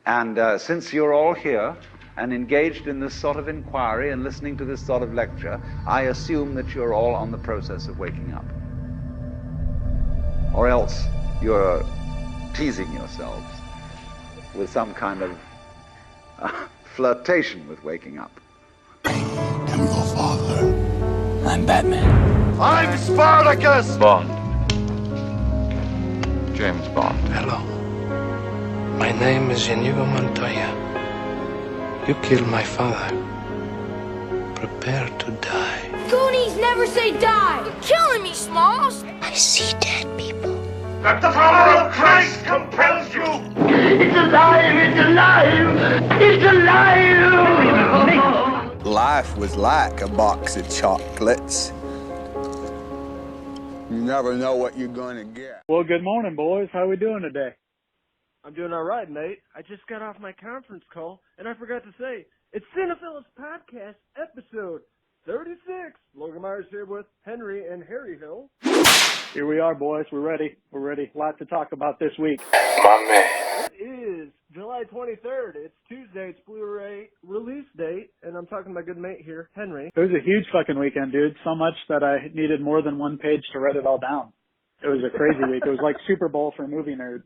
And since you're all here and engaged in this sort of inquiry and listening to this sort of lecture, I assume that you're all on the process of waking up. Or else you're teasing yourselves with some kind of flirtation with waking up. I am your father. I'm Batman. I'm Spartacus! Bond. James Bond. Hello. My name is Inigo Montoya. You killed my father. Prepare to die. Goonies never say die! You're killing me, Smalls! I see dead people. That the power of Christ compels you! It's alive! It's alive! It's alive! Life was like a box of chocolates. You never know what you're gonna get. Well, good morning, boys. How we doing today? I'm doing all right, mate. I just got off my conference call, and I forgot to say, it's Cinephellas Podcast, episode 36. Logan Myers here with Henry and Harry Hill. Here we are, boys. We're ready. We're ready. A lot to talk about this week. My man. It is July 23rd. It's Tuesday. It's Blu-ray release date, and I'm talking to my good mate here, Henry. It was a huge fucking weekend, dude. So much that I needed more than one page to write it all down. It was a crazy week. It was like Super Bowl for movie nerds.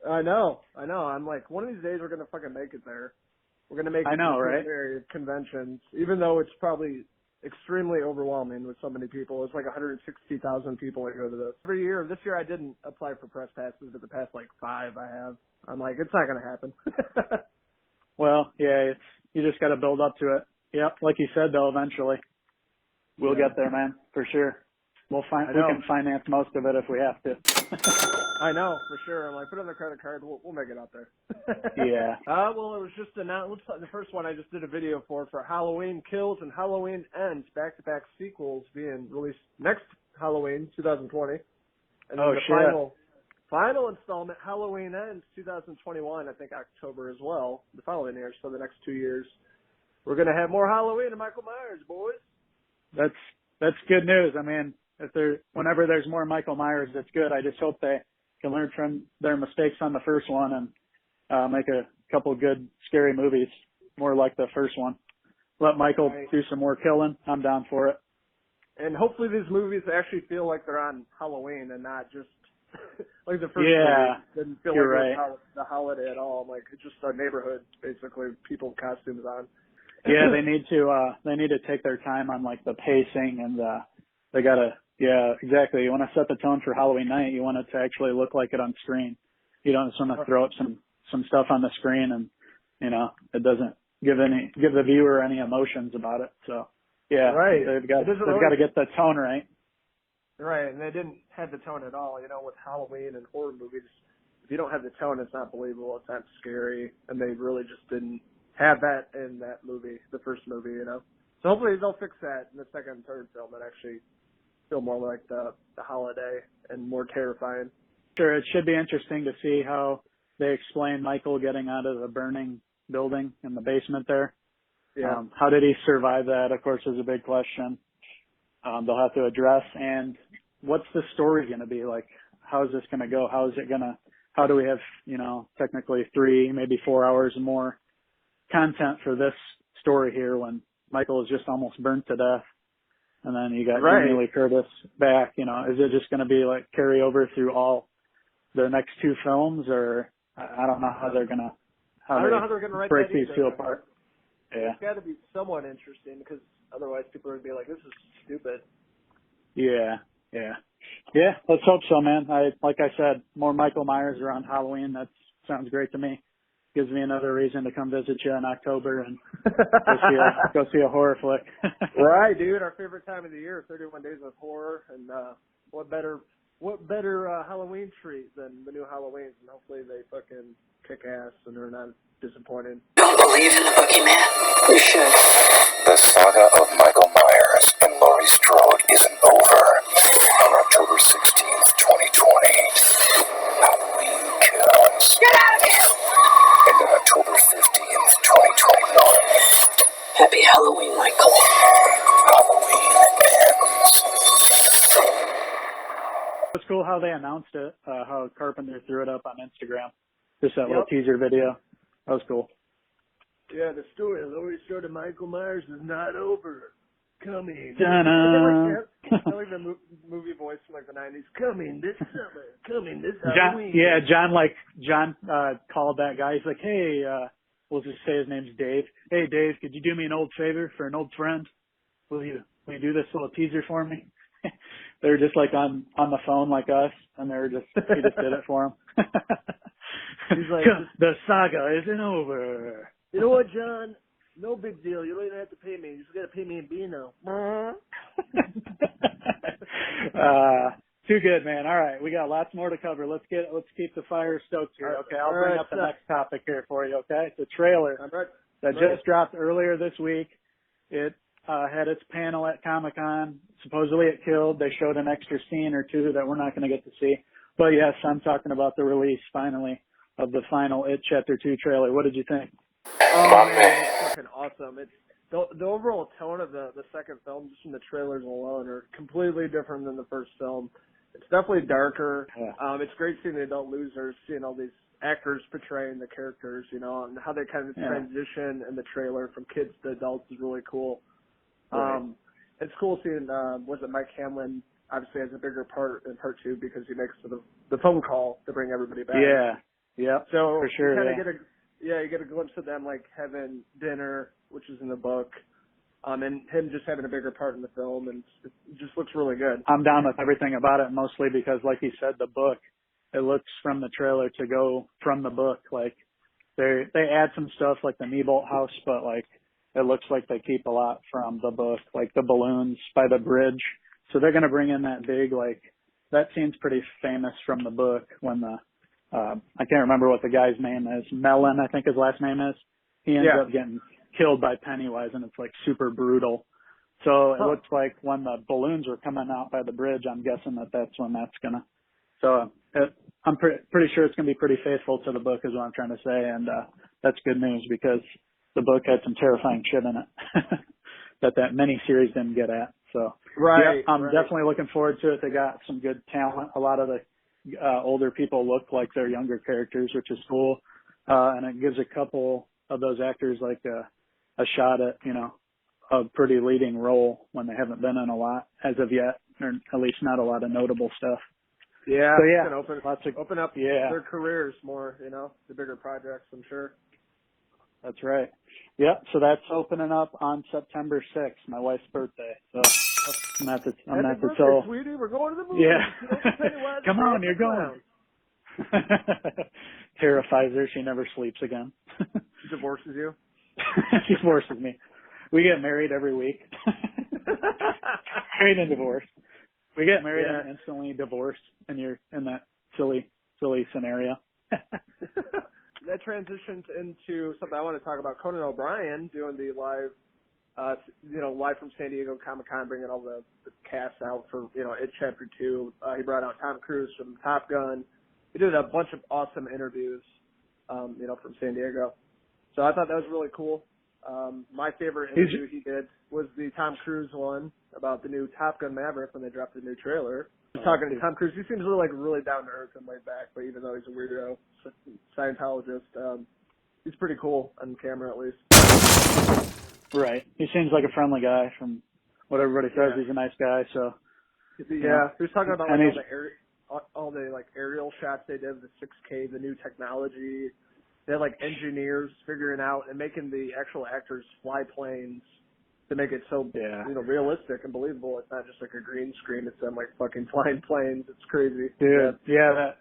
I know. I'm like, one of these days we're going to fucking make it there. We're going to make it to conventions, even though it's probably extremely overwhelming with so many people. It's like 160,000 people that go to this. Every year, this year I didn't apply for press passes, but the past like 5 I have. I'm like, it's not going to happen. Well, yeah, you just got to build up to it. Yep, like you said, though, eventually. We'll get there, man, for sure. We can finance most of it if we have to. I know, for sure. I'm like, put it on the credit card. We'll make it out there. Yeah. Well, it was just announced. The first one I just did a video for Halloween Kills and Halloween Ends, back-to-back sequels being released next Halloween, 2020. And then final installment, Halloween Ends, 2021, I think October as well, the following year, so the next 2 years. We're going to have more Halloween and Michael Myers, boys. That's good news. I mean, whenever there's more Michael Myers, that's good. I just hope they can learn from their mistakes on the first one and make a couple good scary movies, more like the first one. Let Michael do some more killing. I'm down for it. And hopefully these movies actually feel like they're on Halloween and not just like the first movie didn't feel like it was the holiday at all. Like it's just a neighborhood, basically, people with costumes on. Yeah, they need to take their time on like the pacing and they gotta. Yeah, exactly. You want to set the tone for Halloween night. You want it to actually look like it on screen. You don't just want to throw up some stuff on the screen and, it doesn't give the viewer any emotions about it. So, yeah, they've got to get the tone right. Right, and they didn't have the tone at all. With Halloween and horror movies, if you don't have the tone, it's not believable. It's not scary, and they really just didn't have that in that movie, the first movie, So hopefully they'll fix that in the second and third film and actually feel more like the holiday and more terrifying. Sure, it should be interesting to see how they explain Michael getting out of the burning building in the basement there. Yeah. How did he survive that, of course, is a big question. They'll have to address. And what's the story going to be like? How is this going to go? How do we have, technically 3, maybe 4 hours more content for this story here when Michael is just almost burnt to death? And then you got Jamie Lee Curtis back, is it just going to be like carry over through all the next 2 films, or I don't know how they're going to, break these two apart. Yeah. It's got to be somewhat interesting because otherwise people are going to be like, this is stupid. Yeah. Let's hope so, man. Like I said, more Michael Myers around Halloween. That sounds great to me. Gives me another reason to come visit you in October and go see a horror flick. Right, dude. Our favorite time of the year, 31 Days of Horror. And what better Halloween treat than the new Halloweens? And hopefully they fucking kick ass and are not disappointing. Don't believe in the boogeyman? You should. The saga of Michael Myers and Laurie Strode isn't over. On October 16th, 2020, Halloween Kills. Get out of here! And on October 15th, 2021, Happy Halloween, Michael. Halloween Ends. It's cool how they announced it, how Carpenter threw it up on Instagram. Just that little teaser video. That was cool. Yeah, the story of Laurie Strode and Michael Myers is not over. Coming. Ta-da. I like the movie voice from like the 90s. Coming this summer. Coming this Halloween. John called that guy. He's like, hey, we'll just say his name's Dave. Hey, Dave, could you do me an old favor for an old friend? Will you do this little teaser for me? They were just like on the phone like us, and he just did it for him. He's like, the saga isn't over. You know what, John? No big deal. You don't even have to pay me. You just got to pay me in Beano. Too good, man. All right, we got lots more to cover. Let's keep the fire stoked here. Okay, I'll bring up the next topic here for you. Okay, it's a trailer that just dropped earlier this week. It had its panel at Comic-Con. Supposedly it killed. They showed an extra scene or two that we're not going to get to see. But yes, I'm talking about the release finally of the final It Chapter 2 trailer. What did you think? Oh man, it's fucking awesome. It's the overall tone of the second film, just from the trailers alone, are completely different than the first film. It's definitely darker. Yeah. It's great seeing the adult losers, seeing all these actors portraying the characters, you know, and how they kind of transition in the trailer from kids to adults is really cool. Right. It's cool seeing Mike Hamlin obviously has a bigger part in part 2 because he makes the phone call to bring everybody back. Yeah. Yep. So for sure. You kind of you get a glimpse of them like having dinner, which is in the book, and him just having a bigger part in the film, and it just looks really good. I'm down with everything about it, mostly because, like you said, the book, it looks from the trailer to go from the book. Like they add some stuff like the Neibolt house, but like it looks like they keep a lot from the book, like the balloons by the bridge. So they're going to bring in that big, like that scene's pretty famous from the book when I can't remember what the guy's name is. Mellon, I think his last name is. He ends up getting killed by Pennywise, and it's like super brutal. So it looks like when the balloons were coming out by the bridge, I'm guessing that's when that's gonna. So I'm pretty sure it's gonna be pretty faithful to the book, is what I'm trying to say, and that's good news because the book had some terrifying shit in it that miniseries didn't get at. So I'm definitely looking forward to it. They got some good talent. A lot of the older people look like they're younger characters, which is cool. And it gives a couple of those actors like a shot at, you know, a pretty leading role when they haven't been in a lot as of yet, or at least not a lot of notable stuff. Yeah. So yeah, open up their careers more, you know, the bigger projects, I'm sure. That's right. Yep. So that's opening up on September 6th, my wife's birthday. So I'm at the tell. Sweetie, we're going to the movie. Yeah. Come on, you're going. Terrifies her. She never sleeps again. Divorces you? She divorces me. We get married every week. Married and divorced. We get married and instantly divorced, and you're in that silly scenario. That transitions into something I want to talk about. Conan O'Brien doing the live from San Diego Comic-Con, bringing all the cast out for, you know, It Chapter 2. He brought out Tom Cruise from Top Gun. He did a bunch of awesome interviews, from San Diego. So I thought that was really cool. My favorite interview he did was the Tom Cruise one about the new Top Gun Maverick when they dropped the new trailer. Talking to Tom Cruise, he seems really down to earth and laid back, but even though he's a weirdo Scientologist, he's pretty cool on camera at least. Right. He seems like a friendly guy from what everybody says. He's a nice guy, so. Yeah. He was talking about all the aerial shots they did, the 6K, the new technology. They had engineers figuring out and making the actual actors fly planes to make it so realistic and believable. It's not just like a green screen. It's them fucking flying planes. It's crazy. Dude,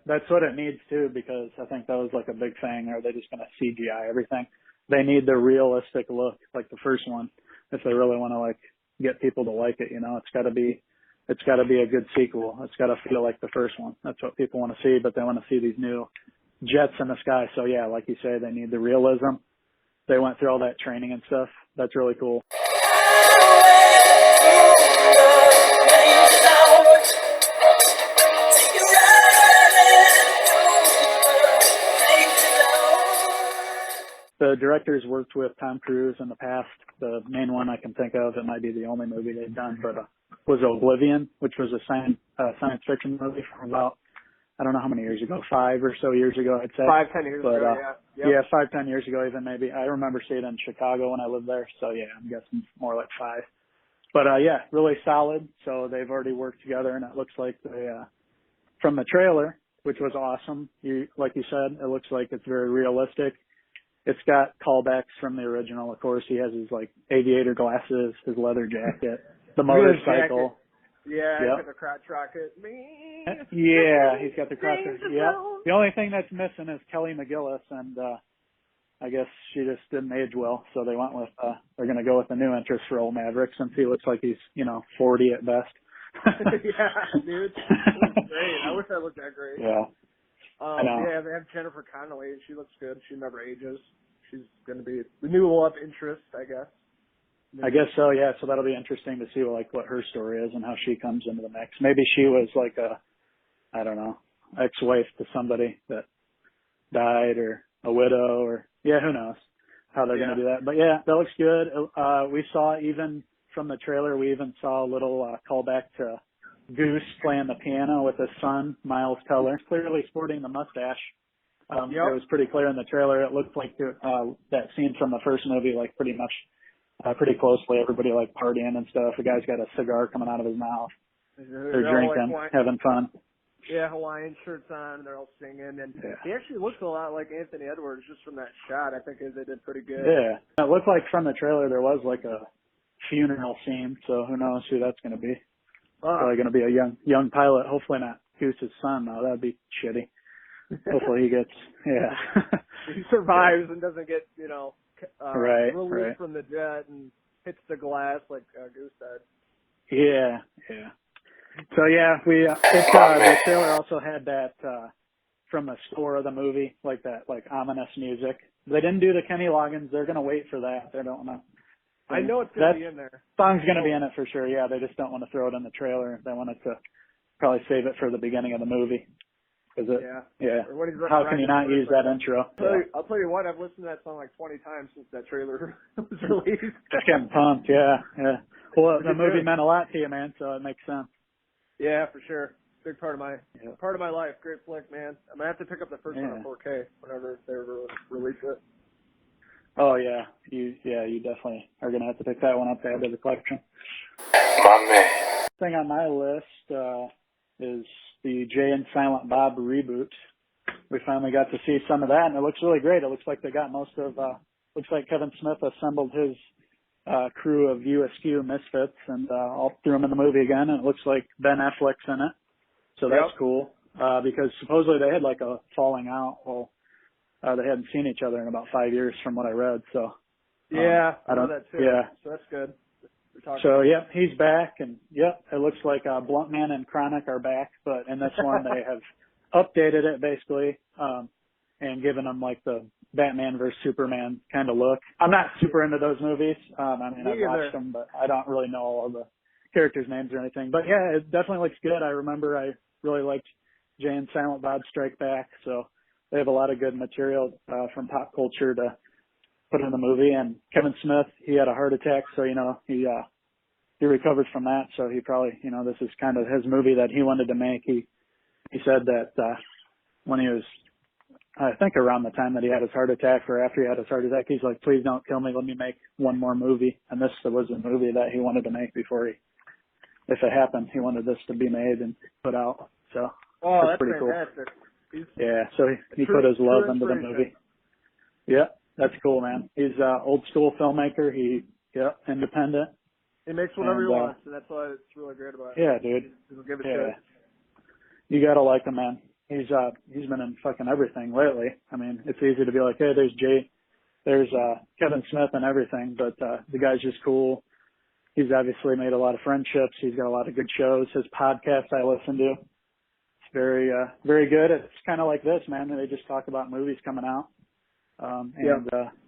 that's what it needs too, because I think that was a big thing. Are they just going to CGI everything? They need the realistic look, like the first one, if they really want to get people to like it. You know, it's got to be a good sequel. It's got to feel like the first one. That's what people want to see, but they want to see these new jets in the sky. So yeah, like you say, they need the realism. They went through all that training and stuff. That's really cool. The directors worked with Tom Cruise in the past. The main one I can think of, it might be the only movie they've done, but was Oblivion, which was a science fiction movie from about I don't know how many years ago, 5 or so years ago, I'd say. 5-10 years ago, yeah. Yep. Yeah, 5-10 years ago even maybe. I remember seeing it in Chicago when I lived there, so yeah, I'm guessing more like 5. But yeah, really solid. So they've already worked together, and it looks like they, from the trailer, which was awesome, like you said, it looks like it's very realistic. It's got callbacks from the original, of course. He has his like aviator glasses, his leather jacket, the motorcycle. Yeah, yep. He's got the crotch rocket. Yeah, he's got the crotch rocket. Yeah. The only thing that's missing is Kelly McGillis, and I guess she just didn't age well, so they went with they're going to go with a new interest for old Maverick since he looks like he's 40 at best. Yeah, dude, that's great. I wish I looked that great. Yeah. I know. Yeah, they have Jennifer Connelly, and she looks good. She never ages. She's going to be the new love interest, I guess. I guess so, yeah. So that'll be interesting to see like what her story is and how she comes into the mix. Maybe she was like ex-wife to somebody that died, or a widow, or who knows how they're going to do that. But yeah, that looks good. We saw, even from the trailer, we even saw a little callback to Goose playing the piano with his son, Miles Teller, clearly sporting the mustache. It was pretty clear in the trailer. It looked like that scene from the first movie, like pretty much, pretty closely. Everybody like partying and stuff. The guy's got a cigar coming out of his mouth. They're drinking, having fun. Yeah, Hawaiian shirts on. They're all singing, and he actually looks a lot like Anthony Edwards just from that shot. I think they did pretty good. Yeah, it looked like from the trailer there was like a funeral scene. So who knows who that's going to be? Probably going to be a young pilot. Hopefully not Goose's son, though. That'd be shitty. Hopefully he gets, he survives and doesn't get, released from the jet and hits the glass like Goose did. Yeah. So the trailer also had that from the score of the movie, like that, like ominous music. They didn't do the Kenny Loggins. They're going to wait for that. They don't want to. I know it's going to be in there. Song's going to be in it for sure. Yeah, they just don't want to throw it in the trailer. They wanted to probably save it for the beginning of the movie. How can you not use that intro? I'll tell you what, I've listened to that song like 20 times since that trailer was released. Just getting pumped, yeah. Well, the movie meant a lot to you, man, so it makes sense. Yeah, for sure. Big part of my life. Great flick, man. I'm gonna have to pick up the first one on 4K whenever they release it. Oh yeah, you definitely are gonna have to pick that one up to add to the collection. My man. Thing on my list is the Jay and Silent Bob reboot. We finally got to see some of that, and it looks really great. It looks like they got most of. Looks like Kevin Smith assembled his crew of USQ misfits and all threw them in the movie again. And it looks like Ben Affleck's in it, so that's cool. Because supposedly they had like a falling out. Well, they hadn't seen each other in about 5 years, from what I read. So I know that too. Yeah, so that's good. So he's back, and it looks like Blunt Man and Chronic are back, but in this one they have updated it basically, and given them like the Batman versus Superman kind of look. I'm not super into those movies. I've watched them, but I don't really know all of the characters' names or anything. But yeah, it definitely looks good. I remember I really liked Jay and Silent Bob Strike Back, so they have a lot of good material from pop culture to put in the movie. And Kevin Smith, he had a heart attack, so he recovered from that. So he probably, this is kind of his movie that he wanted to make. He said that when he was, I think around the time that he had his heart attack or after he had his heart attack, he's like, please don't kill me. Let me make one more movie. And this was a movie that he wanted to make before if it happened, he wanted this to be made and put out. So that's pretty fantastic. Cool. Yeah. So he put his love into the movie. Yeah. That's cool, man. He's an old school filmmaker. Independent. He makes whatever he wants, and that's why it's really great about it. Yeah, dude. He'll give it shit. You gotta like him, man. He's been in fucking everything lately. I mean, it's easy to be like, hey, there's Jay, there's Kevin Smith and everything, but the guy's just cool. He's obviously made a lot of friendships. He's got a lot of good shows. His podcast I listen to. It's very, very good. It's kind of like this, man. They just talk about movies coming out.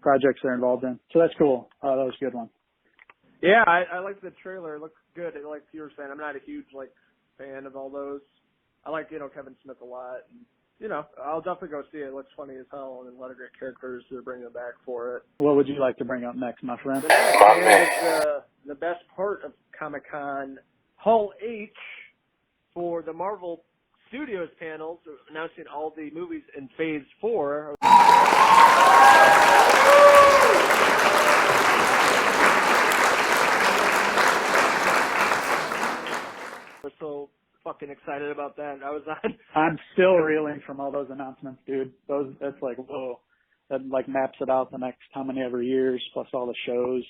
Projects they're involved in. So that's cool. That was a good one. Yeah, I like the trailer. It looks good. Like you were saying, I'm not a huge fan of all those. I like Kevin Smith a lot. And, I'll definitely go see it. It looks funny as hell, and a lot of great characters to bring them back for it. What would you like to bring up next, my friend? The next is the best part of Comic-Con, Hall H for the Marvel Studios panels announcing all the movies in Phase 4. We're so fucking excited about that. I'm still reeling from all those announcements, dude. That's like, whoa. That like maps it out the next how many ever years plus all the shows.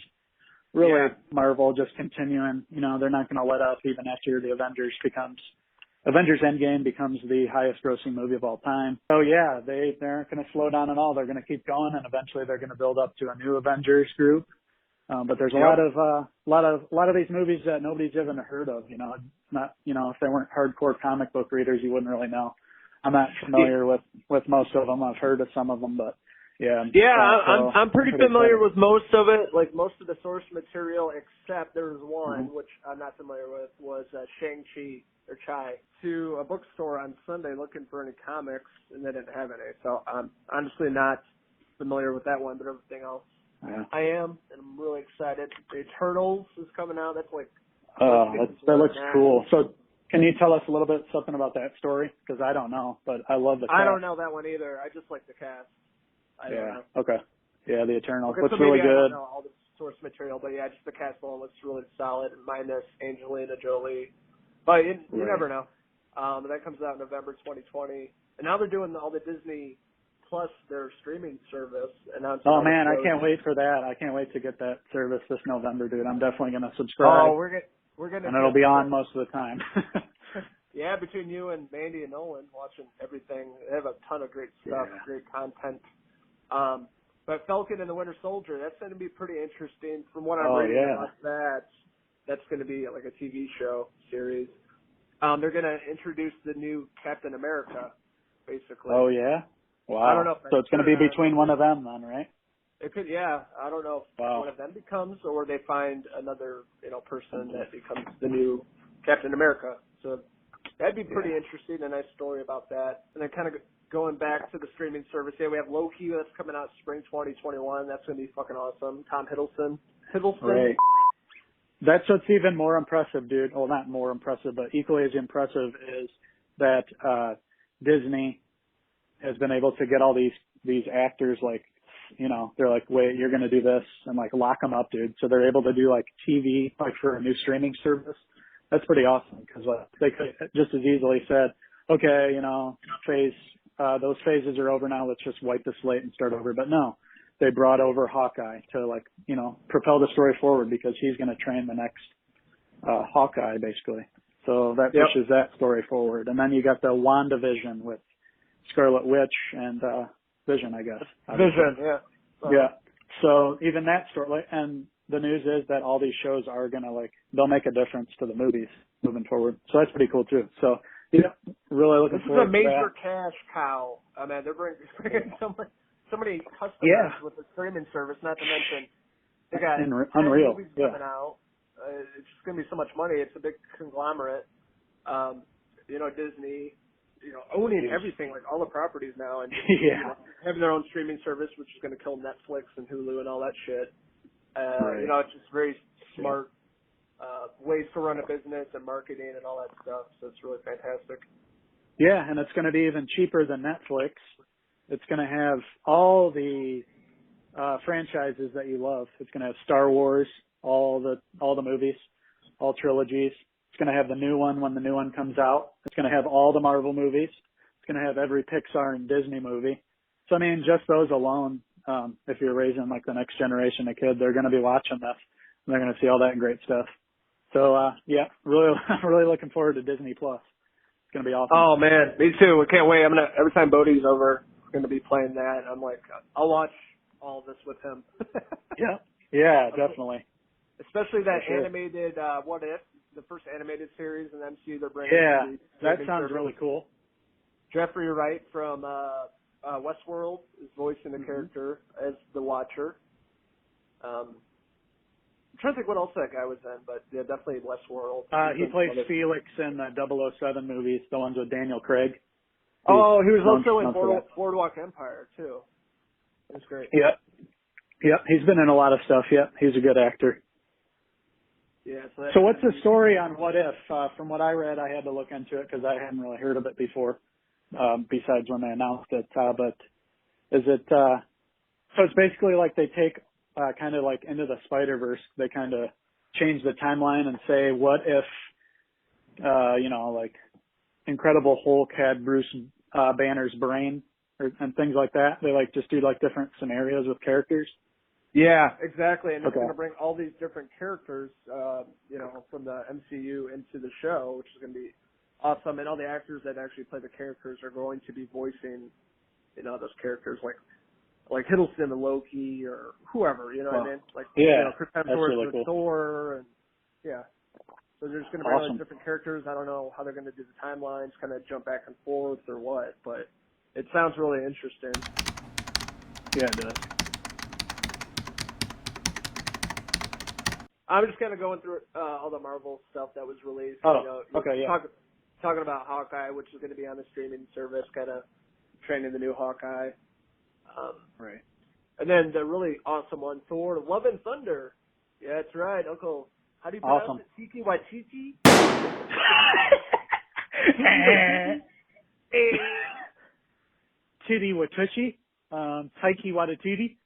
Really, yeah. Marvel just continuing. You know, they're not going to let up even after the Avengers Endgame becomes the highest grossing movie of all time. So yeah, they aren't going to slow down at all. They're going to keep going, and eventually they're going to build up to a new Avengers group. But there's a lot of these movies that nobody's even heard of. You know, not, you know, if they weren't hardcore comic book readers, you wouldn't really know. I'm not familiar with most of them. I've heard of some of them, but yeah. Yeah, I'm pretty familiar with most of it. Like most of the source material, except there was one which I'm not familiar with, was Shang-Chi or Chai to a bookstore on Sunday looking for any comics, and they didn't have any. So I'm honestly not familiar with that one, but everything else. Yeah. I am, and I'm really excited. The Eternals is coming out. That's like that looks cool. So can you tell us a little bit something about that story? Because I don't know, but I love the cast. I don't know that one either. I just like the cast. Okay. Yeah, the Eternals looks so really good. I don't know all the source material, but yeah, just the cast alone looks really solid, minus Angelina Jolie. But you never know. That comes out in November 2020, and now they're doing all the Disney Plus, their streaming service. Oh man, I can't wait for that. I can't wait to get that service this November, dude. I'm definitely gonna subscribe. Oh, we're gonna, and it'll be on most of the time. Yeah, between you and Mandy and Nolan watching everything, they have a ton of great stuff, great content. But Falcon and the Winter Soldier, that's going to be pretty interesting. From what I'm reading about that's going to be like a TV show series. They're going to introduce the new Captain America, basically. Oh yeah. Wow. I don't know. So it's going to be between one of them then, right? It could, yeah. I don't know if one of them becomes, or they find another, person that becomes the new Captain America. So that'd be pretty interesting. A nice story about that. And then kind of going back to the streaming service, we have Loki that's coming out spring 2021. That's going to be fucking awesome. Tom Hiddleston. Right. That's what's even more impressive, dude. Well, not more impressive, but equally as impressive is that Disney has been able to get all these actors, like, they're like, wait, you're going to do this, and like lock them up, dude. So they're able to do like TV, like for a new streaming service. That's pretty awesome because they could just as easily said, okay, those phases are over now. Let's just wipe the slate and start over. But no, they brought over Hawkeye to like, propel the story forward because he's going to train the next Hawkeye basically. So that pushes that story forward. And then you got the WandaVision with Scarlet Witch and Vision, I guess. Vision, yeah. Yeah. So even that story, and the news is that all these shows are going to they'll make a difference to the movies moving forward. So that's pretty cool too. So really looking forward to that. This is a major cash cow. I mean, they're bringing so many customers with the streaming service, not to mention they got unreal movies coming out. It's just going to be so much money. It's a big conglomerate. Disney, owning everything, like all the properties now, and having their own streaming service, which is going to kill Netflix and Hulu and all that shit. It's just very smart ways to run a business and marketing and all that stuff. So it's really fantastic. Yeah, and it's going to be even cheaper than Netflix. It's going to have all the franchises that you love. It's going to have Star Wars, all the movies, all trilogies. It's going to have the new one when the new one comes out. It's going to have all the Marvel movies. It's going to have every Pixar and Disney movie. So, I mean, just those alone, if you're raising like the next generation of kids, they're going to be watching this and they're going to see all that great stuff. So, really looking forward to Disney Plus. It's going to be awesome. Oh man, me too. I can't wait. Every time Bodie's over, we're going to be playing that. I'm like, I'll watch all of this with him. Yeah, definitely. Especially that animated, What If? The first animated series in MCU they're bringing. Yeah, that sounds really cool. Jeffrey Wright from Westworld is voicing the character as the Watcher. I'm trying to think what else that guy was in, but yeah, definitely Westworld. He plays Felix in the 007 movies, the ones with Daniel Craig. He was also in Boardwalk Empire too. It was great. Yep, he's been in a lot of stuff. Yep, he's a good actor. Yeah. So what's the story on What If? From what I read, I had to look into it because I hadn't really heard of it before, besides when they announced it. But is it, so it's basically like they take kind of like Into the Spider-Verse, they kind of change the timeline and say, what if, like Incredible Hulk had Bruce Banner's brain and things like that? They like just do like different scenarios with characters? Yeah, exactly. And it's Okay. going to bring all these different characters, from the MCU into the show, which is going to be awesome. And all the actors that actually play the characters are going to be voicing, those characters like Hiddleston and Loki or whoever, what I mean? Like, Chris Hemsworth really with cool. Thor and yeah. So there's going to be all Awesome. these different characters. I don't know how they're going to do the timelines, kind of jump back and forth or what, but it sounds really interesting. Yeah, it does. I'm just kind of going through all the Marvel stuff that was released. Oh, okay, yeah. Talking about Hawkeye, which is going to be on the streaming service, kind of training the new Hawkeye. Right. And then the really awesome one, Thor, Love and Thunder. Yeah, that's right, Uncle. How do you pronounce Awesome. it? Tiki Waititi? Titty Watuchi, Taiki Waititi,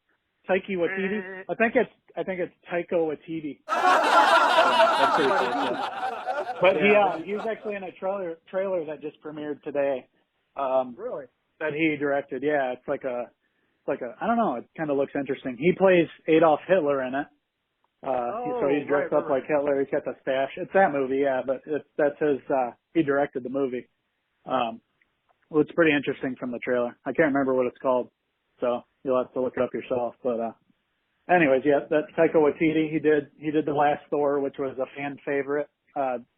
Taiki Waititi. I think it's Taika Waititi. That's pretty cool. But he was actually in a trailer that just premiered today. Really? That he directed. Yeah, it's like a I don't know. It kind of looks interesting. He plays Adolf Hitler in it. So he's dressed up like Hitler. He's got the stash. It's that movie, yeah. But that's his. He directed the movie. Well, it's pretty interesting from the trailer. I can't remember what it's called, so you'll have to look it up yourself. But anyways, yeah, that's Taika Waititi. He did the last Thor, which was a fan favorite.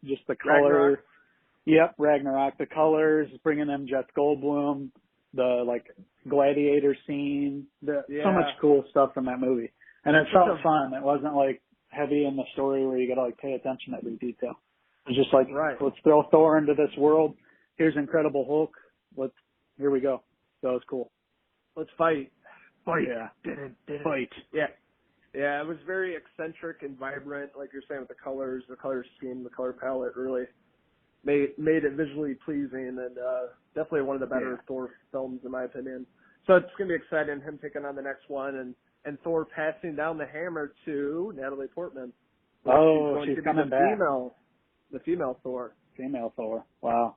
Just the color. Ragnarok. Yep, Ragnarok. The colors, bringing in Jeff Goldblum, the like gladiator scene. So much cool stuff from that movie, and it felt fun. It wasn't like heavy in the story where you got to like pay attention to every detail. It was just like, let's throw Thor into this world. Here's Incredible Hulk. Here we go. So it was cool. Let's fight. Yeah. Fight. Yeah. Yeah, it was very eccentric and vibrant, like you're saying, with the color scheme, the color palette really made it visually pleasing, and definitely one of the better Thor films in my opinion. So it's going to be exciting, him taking on the next one, and Thor passing down the hammer to Natalie Portman. She's coming back. The female Thor. Female Thor. Wow.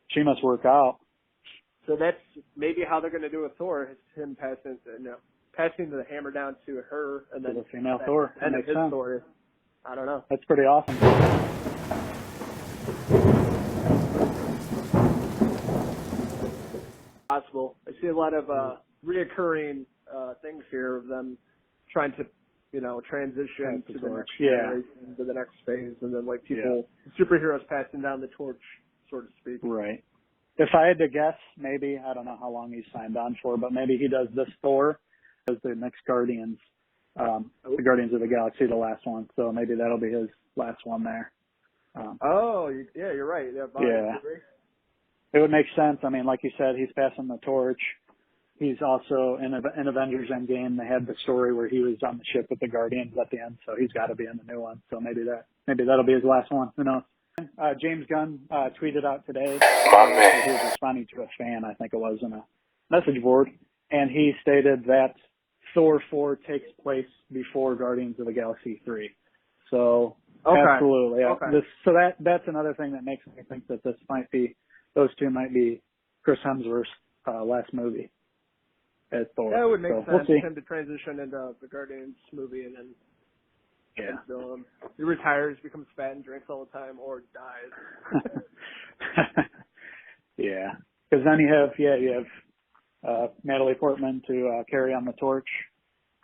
She must work out. So that's maybe how they're going to do with Thor, is him passing the hammer down to her, and then the female Thor. And his story. I don't know. That's pretty awesome. Possible. I see a lot of reoccurring things here of them trying to, transition to the next generation, to the next phase, and then like superheroes passing down the torch, so to speak. Right. If I had to guess, maybe, I don't know how long he's signed on for, but maybe he does this Thor as the next Guardians, the Guardians of the Galaxy, the last one. So maybe that'll be his last one there. You're right. Yeah. It would make sense. I mean, like you said, he's passing the torch. He's also in Avengers Endgame. They had the story where he was on the ship with the Guardians at the end, so he's got to be in the new one. So maybe that'll be his last one. Who knows? James Gunn tweeted out today. He was responding to a fan, I think it was, in a message board, and he stated that Thor 4 takes place before Guardians of the Galaxy 3. So absolutely, yeah. Okay. So that's another thing that makes me think that those two might be Chris Hemsworth's last movie as Thor. That would make sense. We'll see. Him to transition into the Guardians movie, and then he retires, becomes fat, and drinks all the time, or dies. Yeah, because then you have Natalie Portman to carry on the torch.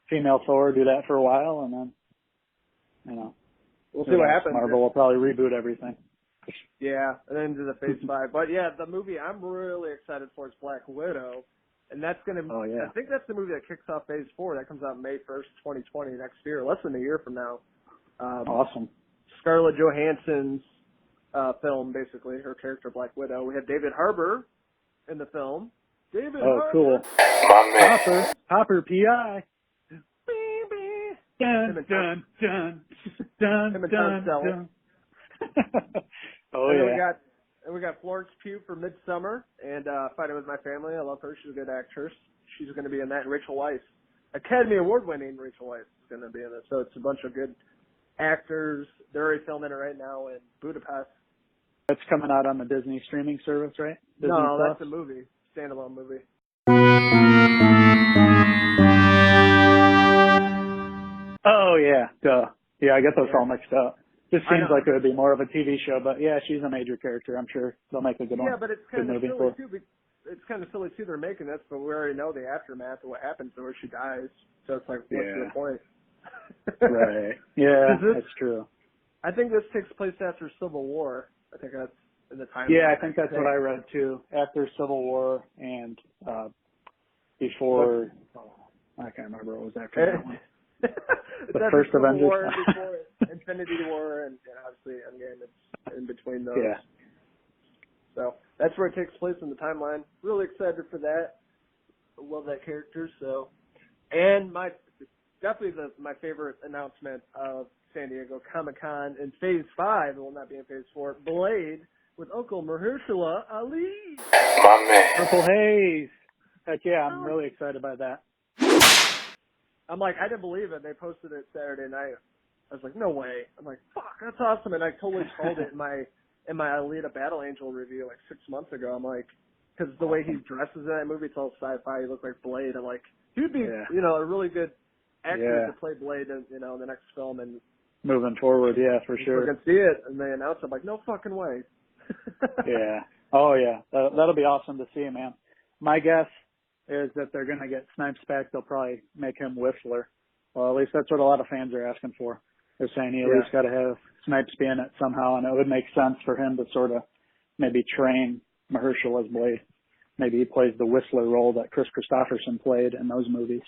Female Thor, do that for a while, and then we'll see what happens. Marvel will probably reboot everything. Yeah, and then do the Phase 5. But yeah, the movie I'm really excited for is Black Widow. And that's going to, I think that's the movie that kicks off Phase 4. That comes out May 1st, 2020, next year, less than a year from now. Awesome. Scarlett Johansson's film, basically, her character Black Widow. We have David Harbour in the film. Harbour. Cool. Hopper P.I. Dun, dun, dun. Him and Tom Selleck. Oh, and yeah. Then we got Florence Pugh for Midsummer and Fighting With My Family. I love her. She's a good actress. She's going to be in that. And Rachel Weisz, Academy Award-winning Rachel Weisz, is going to be in it. So it's a bunch of good actors. They're already filming it right now in Budapest. That's coming out on the Disney streaming service, right? Disney No, Plus? that's a movie, standalone movie. Oh, yeah. Duh. Yeah, I get those all mixed up. Just I seems know. like it would be more of a TV show, but yeah, she's a major character. I'm sure they'll make a good one. Yeah, but it's Good kind of movie silly, for. too. It's kind of silly, too, they're making this, but we already know the aftermath of what happens to her. She dies. So it's like, what's the point? Right. Yeah, this, that's true. I think this takes place after Civil War. I think that's in the time. Yeah, I think that's what I read too. After Civil War and before, I can't remember what was after that one. The first Civil Avengers. War, before Infinity War, and obviously Endgame. It's in between those. Yeah. So that's where it takes place in the timeline. Really excited for that. I love that character. So, and definitely my favorite announcement of San Diego Comic-Con in Phase 5. It will not be in Phase 4. Blade with Uncle Mahershala Ali. My man. Uncle Hayes. Heck yeah, I'm really excited by that. I'm like, I didn't believe it. They posted it Saturday night. I was like, no way. I'm like, fuck, that's awesome. And I totally called it in my Alita Battle Angel review like 6 months ago. I'm like, because the way he dresses in that movie, it's all sci-fi. He looks like Blade. I'm like, he'd be, a really good actor to play Blade in, the next film. And moving forward, yeah, for sure. I can see it, and they announced it. I'm like, no fucking way. Yeah. Oh, yeah. That'll be awesome to see, man. My guess is that they're going to get Snipes back. They'll probably make him Whistler. Well, at least that's what a lot of fans are asking for. They're saying he at least got to have Snipes be in it somehow, and it would make sense for him to sort of maybe train Mahershala as Blade. Maybe he plays the Whistler role that Chris Christopherson played in those movies.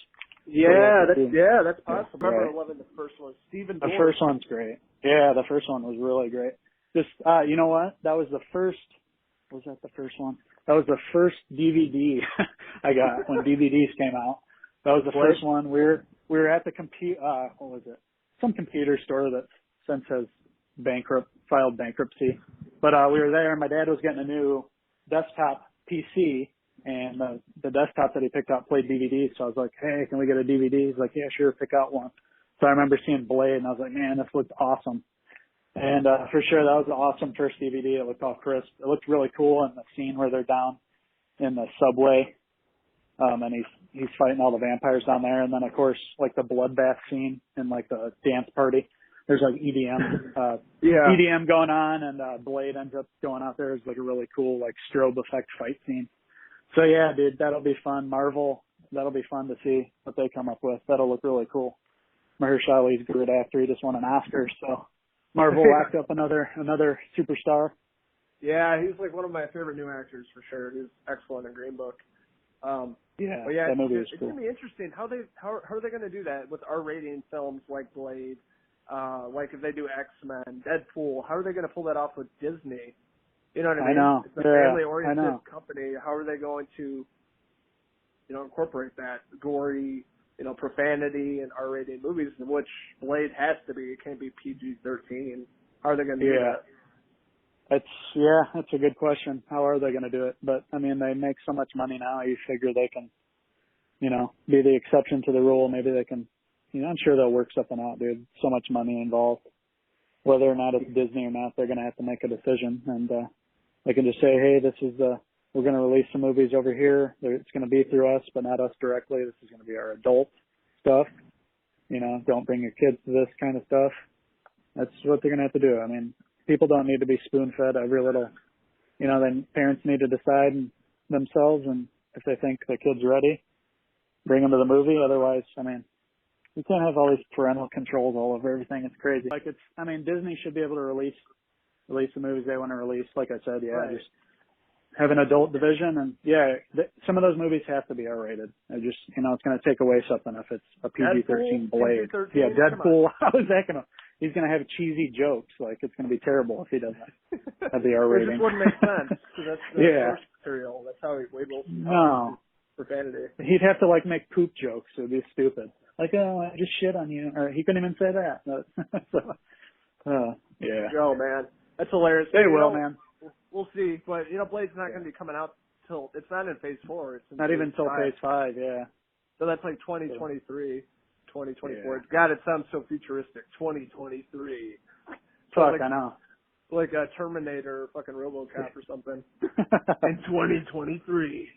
Yeah, that's possible. I remember loving the first one. Stephen Dorff. The first one's great. Yeah, the first one was really great. Just, you know what? That was the first, was that the first one? That was the first DVD I got when DVDs came out. That was the first one. We were at the what was it? Some computer store that since has filed bankruptcy. But we were there and my dad was getting a new desktop PC and the desktop that he picked out played DVDs. So I was like, hey, can we get a DVD? He's like, yeah, sure, pick out one. So I remember seeing Blade and I was like, man, this looked awesome. And for sure, that was an awesome first DVD. It looked all crisp. It looked really cool in the scene where they're down in the subway, and he's fighting all the vampires down there. And then, of course, like the bloodbath scene in like the dance party. There's like EDM, EDM going on, and Blade ends up going out there. It's like a really cool like strobe effect fight scene. So yeah, dude, that'll be fun. Marvel, that'll be fun to see what they come up with. That'll look really cool. Mahershala Ali's a great actor. He just won an Oscar, so. Marvel whacked up another superstar. Yeah, he's like one of my favorite new actors for sure. He's excellent in Green Book. But yeah, that movie is it's cool. gonna be interesting how are they gonna do that with R-rated films like Blade, like if they do X-Men, Deadpool. How are they gonna pull that off with Disney? You know what I mean? I know. It's a family-oriented company. How are they going to, incorporate that gory, profanity and R-rated movies, in which Blade has to be. It can't be PG-13. How are they going to do that? That's a good question. How are they going to do it? But, I mean, they make so much money now, you figure they can, be the exception to the rule. Maybe they can, I'm sure they'll work something out, dude. So much money involved. Whether or not it's Disney or not, they're going to have to make a decision. And they can just say, hey, we're going to release some movies over here. It's going to be through us, but not us directly. This is going to be our adult stuff. Don't bring your kids to this kind of stuff. That's what they're going to have to do. I mean, people don't need to be spoon-fed every little, then parents need to decide themselves, and if they think their kid's ready, bring them to the movie. Otherwise, I mean, you can't have all these parental controls all over everything. It's crazy. Disney should be able to release the movies they want to release. Like I said, just have an adult division, and some of those movies have to be R-rated. It's going to take away something if it's a PG-13 Blade. PG-13? Yeah, Deadpool. How is that going to? He's going to have cheesy jokes. Like it's going to be terrible if he doesn't have the R rating. It just wouldn't make sense. That's the source material. That's how he labels. No. Profanity. He'd have to make poop jokes. It would be stupid. Like, oh, I just shit on you, or he couldn't even say that. So, Yeah. Oh man, that's hilarious. They will, man. We'll see, but Blade's not going to be coming out till it's not in Phase 4. It's in not even till Phase 5. Yeah. So that's like 2023, 2024. Yeah. God, it sounds so futuristic. 2023. Fuck, like, I know. Like a Terminator, or fucking RoboCop or something. In 2023.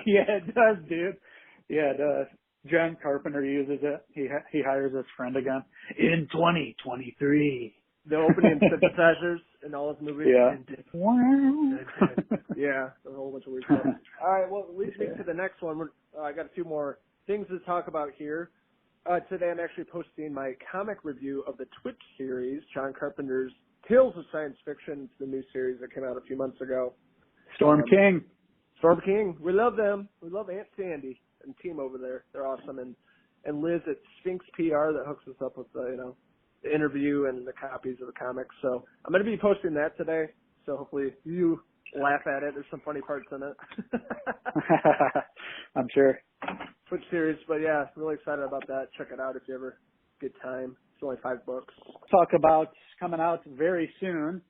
Yeah, it does, dude. Yeah, it does. John Carpenter uses it. He hires his friend again. In 2023. The opening synthesizers in all his movies. Yeah. Wow. Yeah, a whole bunch of weird stuff. All right, well, it leads me to the next one. I got a few more things to talk about here. Today I'm actually posting my comic review of the Twitch series, John Carpenter's Tales of Science Fiction. It's the new series that came out a few months ago. Storm King. Storm King. We love them. We love Aunt Sandy and team over there. They're awesome. And Liz at Sphinx PR that hooks us up with the interview and the copies of the comics. So I'm going to be posting that today. So hopefully you laugh at it. There's some funny parts in it. I'm sure. Twitch series, but yeah, really excited about that. Check it out if you ever get time. It's only $5. Talk about coming out very soon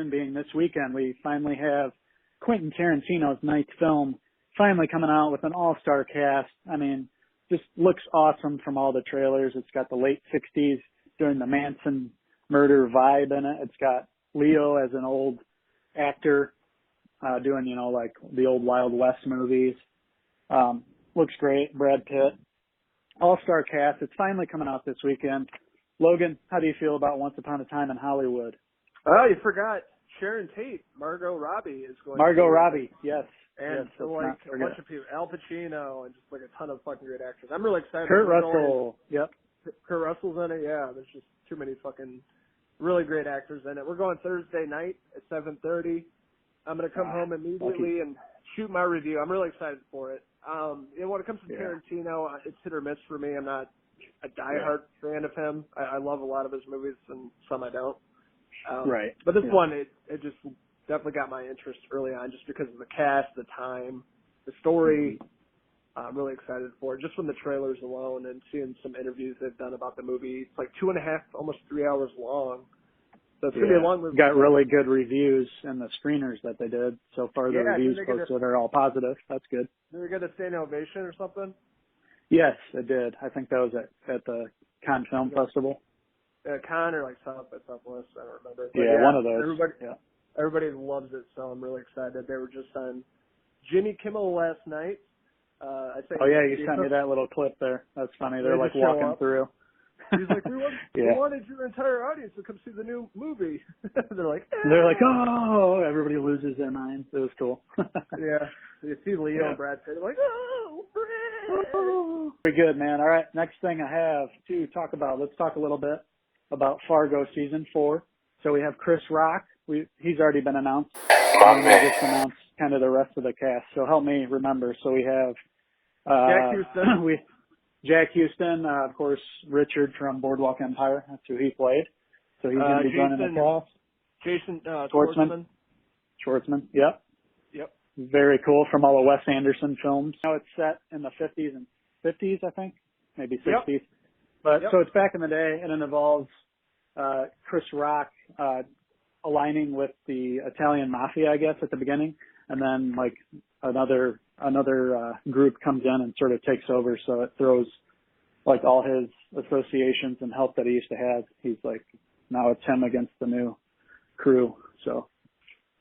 being this weekend. We finally have Quentin Tarantino's ninth film finally coming out with an all-star cast. I mean, just looks awesome from all the trailers. It's got the late 60s doing the Manson murder vibe in it. It's got Leo as an old actor doing, like the old Wild West movies. Looks great. Brad Pitt. All-star cast. It's finally coming out this weekend. Logan, how do you feel about Once Upon a Time in Hollywood? Oh, you forgot Sharon Tate. Margot Robbie is going Margot Robbie, yes. And yes, a bunch of people. Al Pacino and just like a ton of fucking great actors. I'm really excited. Kurt Russell, yep. Kurt Russell's in it, yeah. There's just too many fucking really great actors in it. We're going Thursday night at 7:30. I'm going to come home immediately and shoot my review. I'm really excited for it. When it comes to Tarantino, it's hit or miss for me. I'm not a diehard fan of him. I love a lot of his movies and some I don't. Right. But this one, it just definitely got my interest early on just because of the cast, the time, the story. I'm really excited for it just from the trailers alone and seeing some interviews they've done about the movie. It's like 2.5, almost 3 hours long. So it's going to be a long movie. Got really good reviews in the screeners that they did. So far, the reviews posted are all positive. That's good. Did we get a standing ovation or something? Yes, it did. I think that was at the Cannes Film Festival. Cannes or like South by Southwest, I don't remember. But yeah, one of those. Everybody loves it, so I'm really excited. They were just on Jimmy Kimmel last night. You sent me that little clip there. That's funny. They're like walking through. He's like, we wanted your entire audience to come see the new movie. They're like, oh, everybody loses their minds. It was cool. Yeah. You see Leo and Brad Pitt. They're like, oh, Brad. Oh. Very good, man. All right. Next thing I have to talk about. Let's talk a little bit about Fargo Season 4. So we have Chris Rock. He's already been announced. My man. We just announced kind of the rest of the cast. So help me remember. So we have Jack Houston. Jack Houston, of course, Richard from Boardwalk Empire. That's who he played. So he's going to be joining the cast. Jason Schwartzman. Yep. Very cool, from all the Wes Anderson films. Now it's set in the 50s, I think, maybe 60s. Yep. But so it's back in the day, and it involves Chris Rock aligning with the Italian mafia, I guess, at the beginning, and then like another group comes in and sort of takes over. So it throws like all his associations and help that he used to have. He's like, now it's him against the new crew. So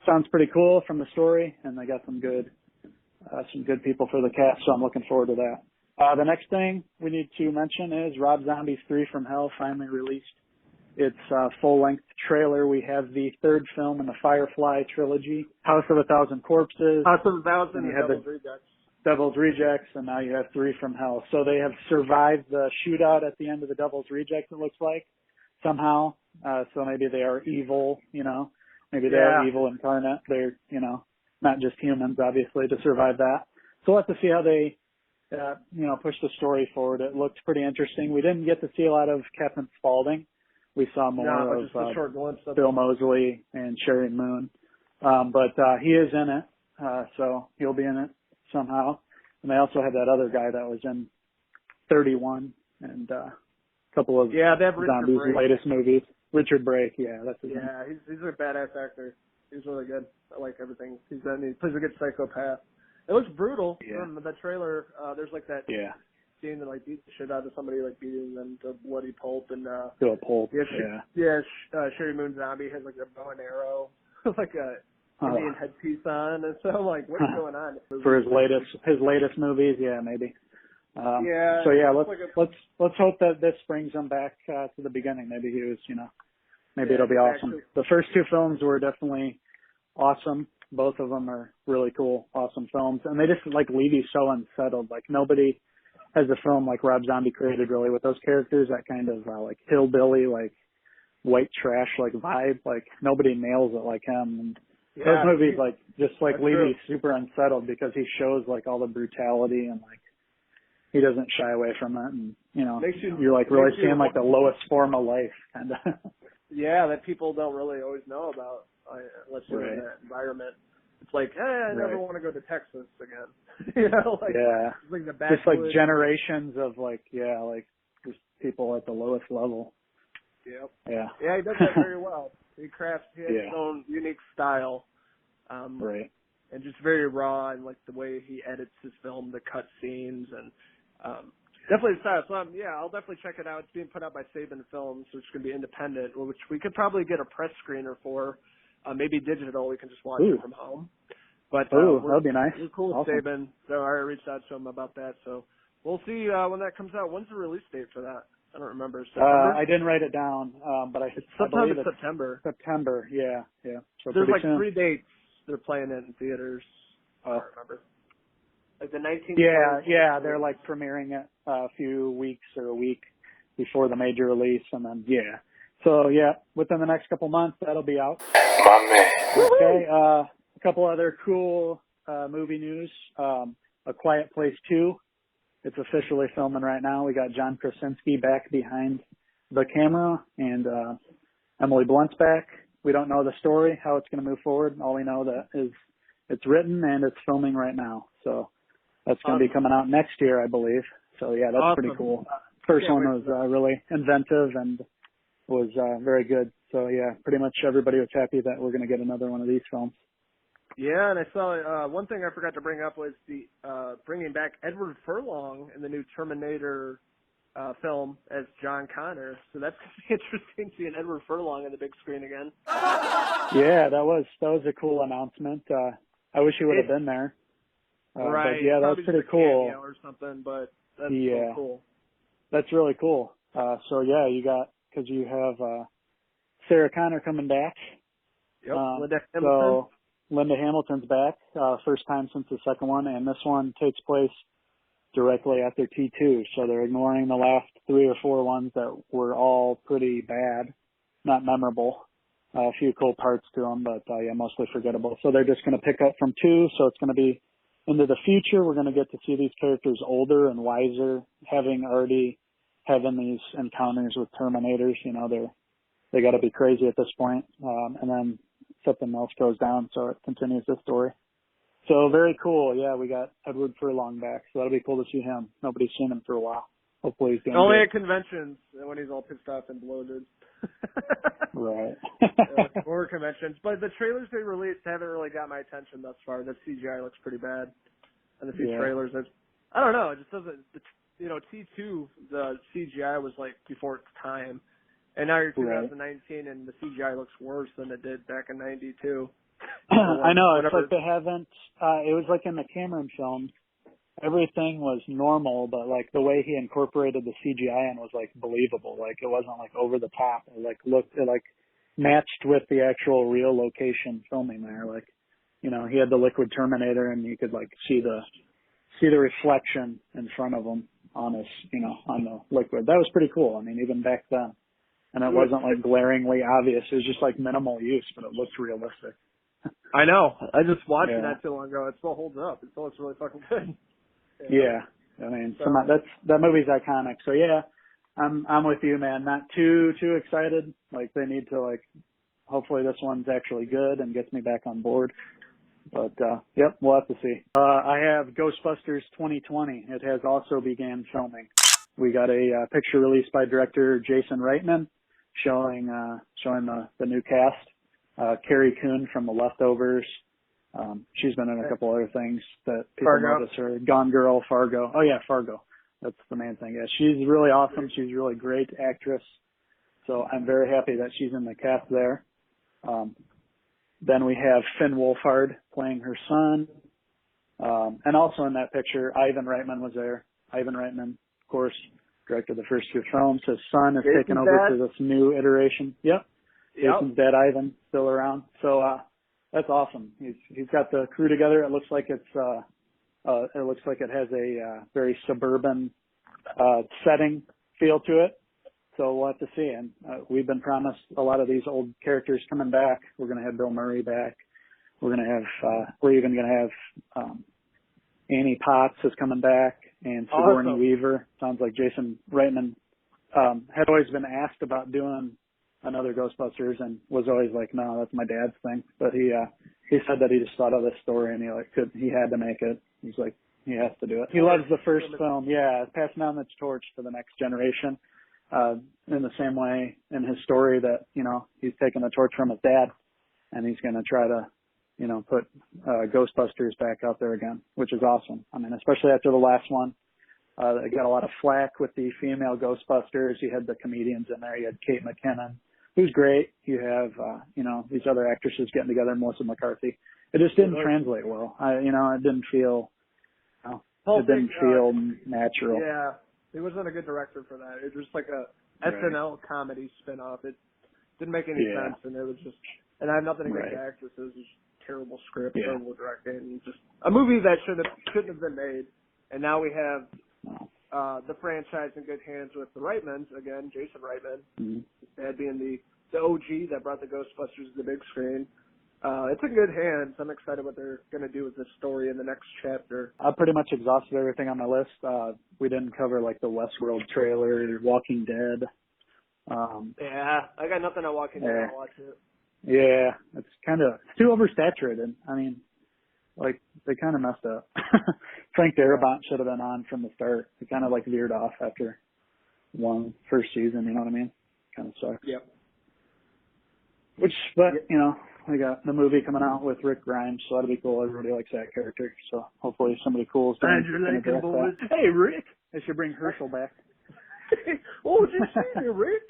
sounds pretty cool from the story, and they got some good people for the cast. So I'm looking forward to that. The next thing we need to mention is Rob Zombie's 3 from Hell finally released its full-length trailer. We have the third film in the Firefly trilogy, House of a Thousand Corpses. House of a Thousand and Devil's Rejects. Devil's Rejects, and now you have 3 from Hell. So they have survived the shootout at the end of the Devil's Rejects, it looks like, somehow. So maybe they are evil, Maybe they are evil incarnate. They're, not just humans, obviously, to survive that. So we'll have to see how they, push the story forward. It looked pretty interesting. We didn't get to see a lot of Captain Spaulding. We saw more of a short glimpse of Bill Moseley and Sherry Moon. But he is in it, so he'll be in it somehow. And they also had that other guy that was in 31 and a couple of they have Zombies' latest movies. Richard Brake, that's his name. Yeah, he's a badass actor. He's really good. I like everything he's done. He plays a good psychopath. It looks brutal. Yeah. From the trailer, there's like that scene that like beats the shit out of somebody, like beating them to bloody pulp, and to a pulp. Sherry Moon Zombie has like a bow and arrow, like a Indian headpiece on, and so I'm like, what's going on? For his latest movies, maybe. So let's hope that this brings him back to the beginning. Maybe he was, maybe it'll be awesome. The first two films were definitely awesome. Both of them are really cool, awesome films, and they just like leave you so unsettled. Like nobody has a film like Rob Zombie created really with those characters, that kind of like hillbilly, like white trash like vibe. Like nobody nails it like him. And those movies like just like leave you super unsettled because he shows like all the brutality and like he doesn't shy away from it, and you're like really seeing like the lowest form of life kind of. Yeah, that people don't really always know about unless you're in that environment. It's like, I never want to go to Texas again. It's like the just like generations of like just people at the lowest level. Yep. Yeah. Yeah, he does that very well. He has his own unique style. And just very raw, and like the way he edits his film, the cut scenes, and definitely the style. So I'll definitely check it out. It's being put out by Saban Films, which can be independent, which we could probably get a press screener for, maybe digital. We can just watch it from home. But that'd be nice. We're cool with awesome. Saban, so I already reached out to him about that. So we'll see when that comes out. When's the release date for that? I don't remember. I didn't write it down, but I believe it's September. September, yeah. So there's like soon. 3 dates they're playing it in theaters. I don't remember. Like the 19th. Yeah, they're like premiering it a few weeks or a week before the major release, and then So within the next couple months that'll be out. My man. Okay, a couple other cool movie news. A Quiet Place 2. It's officially filming right now. We got John Krasinski back behind the camera, and Emily Blunt's back. We don't know the story, how it's going to move forward. All we know that is it's written and it's filming right now. So that's going to be coming out next year, I believe. So that's pretty cool. First one was really inventive and was very good. So pretty much everybody was happy that we're going to get another one of these films. Yeah, and I saw one thing I forgot to bring up was the bringing back Edward Furlong in the new Terminator film as John Connor. So that's going to be interesting seeing Edward Furlong on the big screen again. Yeah, that was a cool announcement. I wish he would have been there. Right. But that was pretty cool. Or something, but that's so cool. That's really cool. So you have Sarah Connor coming back. Yep. Linda Hamilton. So Linda Hamilton's back, first time since the second one, and this one takes place directly after T2. So they're ignoring the last 3 or 4 ones that were all pretty bad, not memorable. A few cool parts to them, but mostly forgettable. So they're just going to pick up from 2. So it's going to be into the future. We're going to get to see these characters older and wiser, having these encounters with Terminators. They got to be crazy at this point. And then something else goes down, so it continues the story. So very cool. Yeah, we got Edward Furlong back, so that'll be cool to see him. Nobody's seen him for a while. Hopefully he's doing only good. at conventions when he's all pissed off and bloated. Right. Or conventions. But the trailers they released haven't really got my attention thus far. The CGI looks pretty bad. And the few trailers, I don't know, it just doesn't, T2, the CGI was like before its time. And now you're 2019 and the CGI looks worse than it did back in 92. I know, it's like they haven't, it was like in the Cameron films, everything was normal, but like the way he incorporated the CGI in was like believable. Like it wasn't like over the top. It like matched with the actual real location filming there. Like, he had the liquid Terminator and you could like see the reflection in front of him on his, on the liquid. That was pretty cool. I mean, even back then. And it wasn't like glaringly obvious. It was just like minimal use, but it looked realistic. I know. I just watched it not too long ago. It still holds up. It still looks really fucking good. Yeah. I mean, that movie's iconic. So I'm with you, man. Not too excited. Like they need to like hopefully this one's actually good and gets me back on board. But, yep, we'll have to see. I have Ghostbusters 2020. It has also began filming. We got a picture released by director Jason Reitman showing the new cast. Carrie Coon from The Leftovers. She's been in a couple other things that people notice her. Gone Girl, Fargo. Oh, yeah, Fargo. That's the main thing. Yeah, she's really awesome. She's a really great actress. So I'm very happy that she's in the cast there. Then we have Finn Wolfhard playing her son. And also in that picture, Ivan Reitman was there. Ivan Reitman, of course, directed the first two films. His son has taken over for this new iteration. Yep. Jason's dad, Ivan, still around. So that's awesome. He's got the crew together. It looks like it has a very suburban setting feel to it. So we'll have to see. And we've been promised a lot of these old characters coming back. We're going to have Bill Murray back. We're even going to have Annie Potts is coming back, and Sigourney Weaver. Sounds like Jason Reitman had always been asked about doing another Ghostbusters and was always like, no, that's my dad's thing. But he said that he just thought of this story and he had to make it. He's like, he has to do it. He loves the first film. Yeah, passing on the torch to the next generation. In the same way in his story that, he's taking the torch from his dad and he's going to try to, put Ghostbusters back out there again, which is awesome. I mean, especially after the last one. They got a lot of flack with the female Ghostbusters. You had the comedians in there. You had Kate McKinnon, who's great. You have, these other actresses getting together, Melissa McCarthy. It just didn't translate well. It didn't feel, natural. Yeah. He wasn't a good director for that. It was like a SNL comedy spinoff. It didn't make any sense, and it was just. And I have nothing against the actresses. It was just terrible script, terrible directing, and just a movie that shouldn't have been made. And now we have the franchise in good hands with the Reitmans again, Jason Reitman, his dad being the OG that brought the Ghostbusters to the big screen. It's in good hands. I'm excited what they're going to do with this story in the next chapter. I pretty much exhausted everything on my list. We didn't cover like the Westworld trailer, Walking Dead. I got nothing on Walking Dead. I'll watch it. Yeah, it's too oversaturated. I mean, like they kind of messed up. Frank Darabont should have been on from the start. He kind of like veered off after first season. You know what I mean? Kind of sucks. Yep. We got the movie coming out with Rick Grimes, so that'll be cool. Everybody likes that character, so hopefully somebody cool is going to direct that. Hey, Rick! They should bring Herschel back. Oh, did you see me, Rick?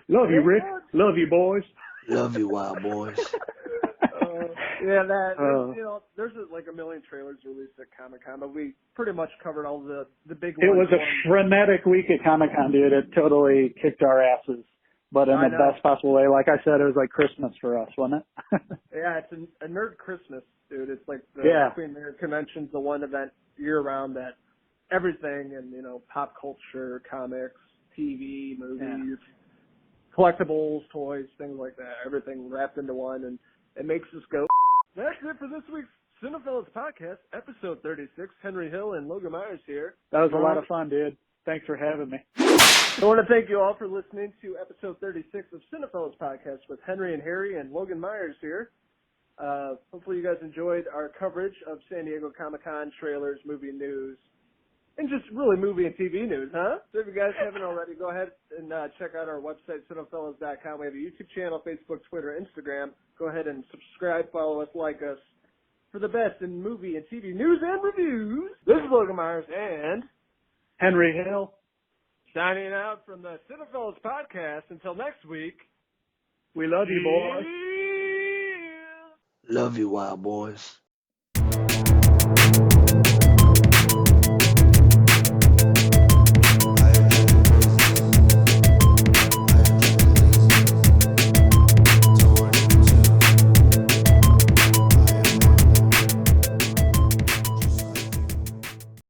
Love you, Rick. Love you, boys. Love you, wild boys. There's like a million trailers released at Comic-Con, but we pretty much covered all the big ones. It was a frenetic week at Comic-Con, dude. It totally kicked our asses. But in the best possible way. Like I said, it was like Christmas for us, wasn't it? Yeah, it's a nerd Christmas, dude. It's like the Queen Nerd Convention's the one event year-round that everything and, pop culture, comics, TV, movies, collectibles, toys, things like that, everything wrapped into one, and it makes us go. That's it for this week's Cinephellas Podcast, episode 36. Henry Hill and Logan Myers here. That was a lot of fun, dude. Thanks for having me. I want to thank you all for listening to episode 36 of Cinephellas Podcast with Henry and Harry and Logan Myers here. Hopefully you guys enjoyed our coverage of San Diego Comic-Con trailers, movie news, and just really movie and TV news, huh? So if you guys haven't already, go ahead and check out our website, Cinephellas.com. We have a YouTube channel, Facebook, Twitter, Instagram. Go ahead and subscribe, follow us, like us for the best in movie and TV news and reviews. This is Logan Myers and Henry Hill. Signing out from the Cinephellas Podcast. Until next week. We love you, boys. Love you, wild boys.